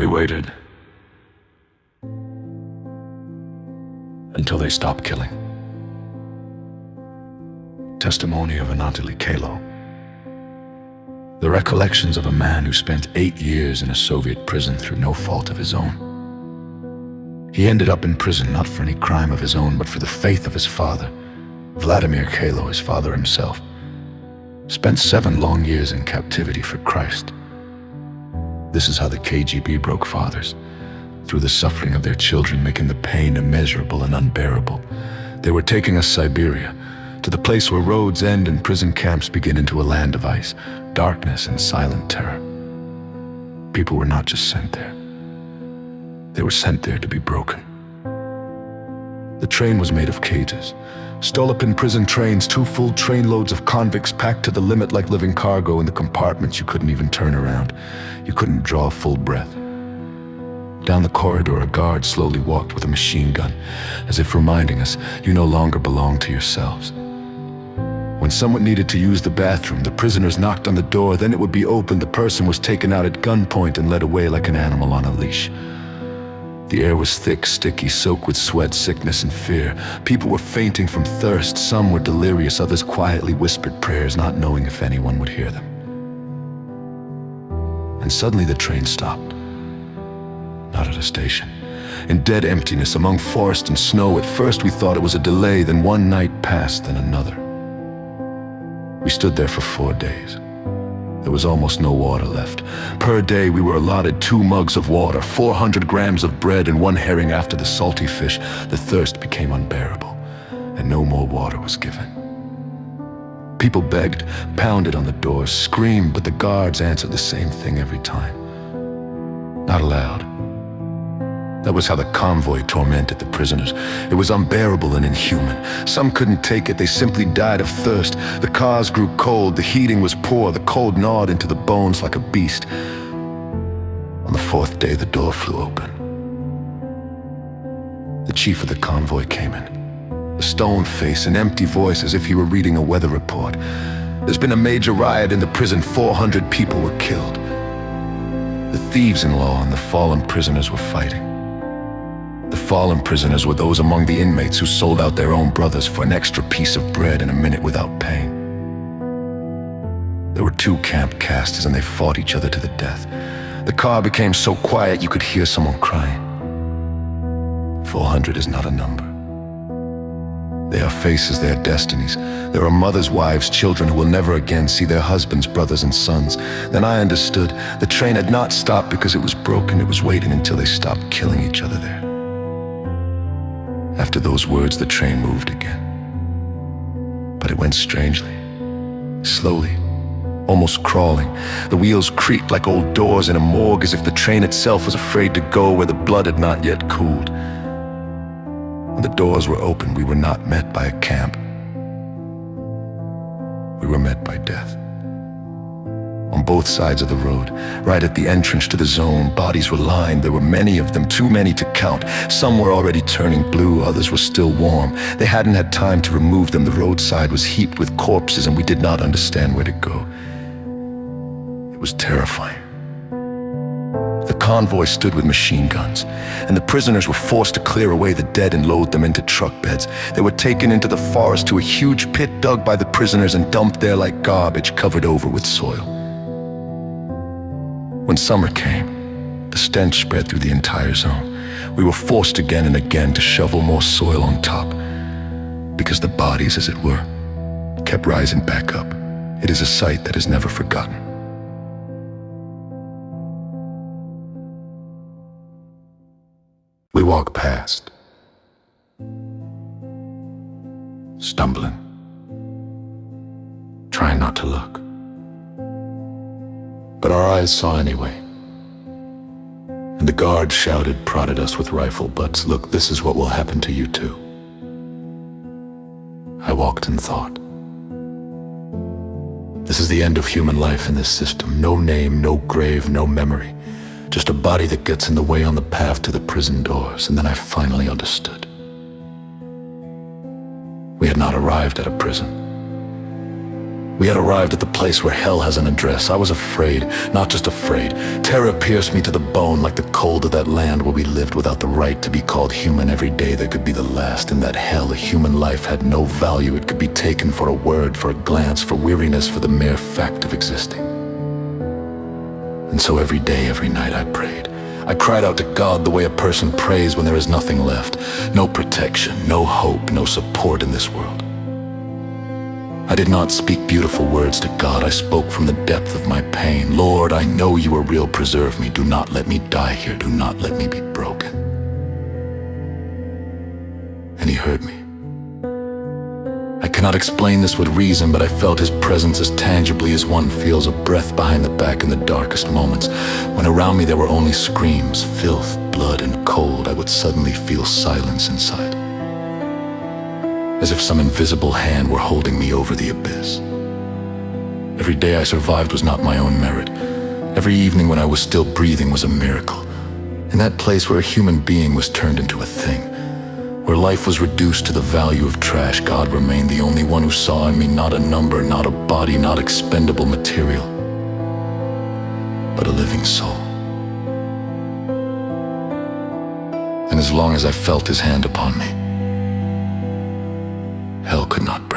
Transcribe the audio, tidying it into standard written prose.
We waited until they stopped killing. Testimony of Anatoliy Khailo. The recollections of a man who spent 8 years in a Soviet prison through no fault of his own. He ended up in prison not for any crime of his own, but for the faith of his father. Vladimir Khailo, his father himself, spent 7 long years in captivity for Christ. This is how the KGB broke fathers, through the suffering of their children, making the pain immeasurable and unbearable. They were taking us Siberia, to the place where roads end and prison camps begin, into a land of ice, darkness and silent terror. People were not just sent there. They were sent there to be broken. The train was made of cages. Stole-up-in prison trains, 2 full trainloads of convicts packed to the limit like living cargo. In the compartments you couldn't even turn around. You couldn't draw a full breath. Down the corridor a guard slowly walked with a machine gun, as if reminding us, you no longer belong to yourselves. When someone needed to use the bathroom, the prisoners knocked on the door, then it would be opened, the person was taken out at gunpoint and led away like an animal on a leash. The air was thick, sticky, soaked with sweat, sickness, and fear. People were fainting from thirst, some were delirious, others quietly whispered prayers, not knowing if anyone would hear them. And suddenly the train stopped. Not at a station. In dead emptiness, among forest and snow. At first we thought it was a delay, then one night passed, then another. We stood there for 4 days. There was almost no water left. Per day we were allotted 2 mugs of water, 400 grams of bread, and 1 herring after the salty fish. The thirst became unbearable, and no more water was given. People begged, pounded on the doors, screamed, but the guards answered the same thing every time. Not allowed. That was how the convoy tormented the prisoners. It was unbearable and inhuman. Some couldn't take it, they simply died of thirst. The cars grew cold, the heating was poor, the cold gnawed into the bones like a beast. On the 4th day, the door flew open. The chief of the convoy came in. A stone face, an empty voice, as if he were reading a weather report. There's been a major riot in the prison, 400 people were killed. The thieves-in-law and the fallen prisoners were fighting. The fallen prisoners were those among the inmates who sold out their own brothers for an extra piece of bread and a minute without pain. There were 2 camp casters and they fought each other to the death. The car became so quiet you could hear someone crying. 400 is not a number. They are faces, they are destinies. There are mothers, wives, children who will never again see their husbands, brothers, and sons. Then I understood. The train had not stopped because it was broken. It was waiting until they stopped killing each other there. After those words, the train moved again. But it went strangely, slowly, almost crawling. The wheels creaked like old doors in a morgue, as if the train itself was afraid to go where the blood had not yet cooled. When the doors were open, we were not met by a camp. We were met by death. On both sides of the road, right at the entrance to the zone, bodies were lined. There were many of them, too many to count. Some were already turning blue, others were still warm. They hadn't had time to remove them. The roadside was heaped with corpses, and we did not understand where to go. It was terrifying. The convoy stood with machine guns, and the prisoners were forced to clear away the dead and load them into truck beds. They were taken into the forest to a huge pit dug by the prisoners and dumped there like garbage covered over with soil. When summer came, the stench spread through the entire zone. We were forced again and again to shovel more soil on top, because the bodies, as it were, kept rising back up. It is a sight that is never forgotten. We walk past, stumbling, trying not to look. But our eyes saw anyway. And the guard shouted, prodded us with rifle butts, "Look, this is what will happen to you too." I walked and thought. This is the end of human life in this system. No name, no grave, no memory. Just a body that gets in the way on the path to the prison doors. And then I finally understood. We had not arrived at a prison. We had arrived at the place where hell has an address. I was afraid, not just afraid. Terror pierced me to the bone like the cold of that land where we lived without the right to be called human. Every day that could be the last. In that hell, a human life had no value. It could be taken for a word, for a glance, for weariness, for the mere fact of existing. And so every day, every night I prayed. I cried out to God the way a person prays when there is nothing left. No protection, no hope, no support in this world. I did not speak beautiful words to God. I spoke from the depth of my pain. Lord, I know you are real. Preserve me. Do not let me die here. Do not let me be broken. And he heard me. I cannot explain this with reason, but I felt his presence as tangibly as one feels a breath behind the back in the darkest moments. When around me there were only screams, filth, blood, and cold, I would suddenly feel silence inside, as if some invisible hand were holding me over the abyss. Every day I survived was not my own merit. Every evening when I was still breathing was a miracle. In that place where a human being was turned into a thing, where life was reduced to the value of trash, God remained the only one who saw in me not a number, not a body, not expendable material, but a living soul. And as long as I felt his hand upon me, hell could not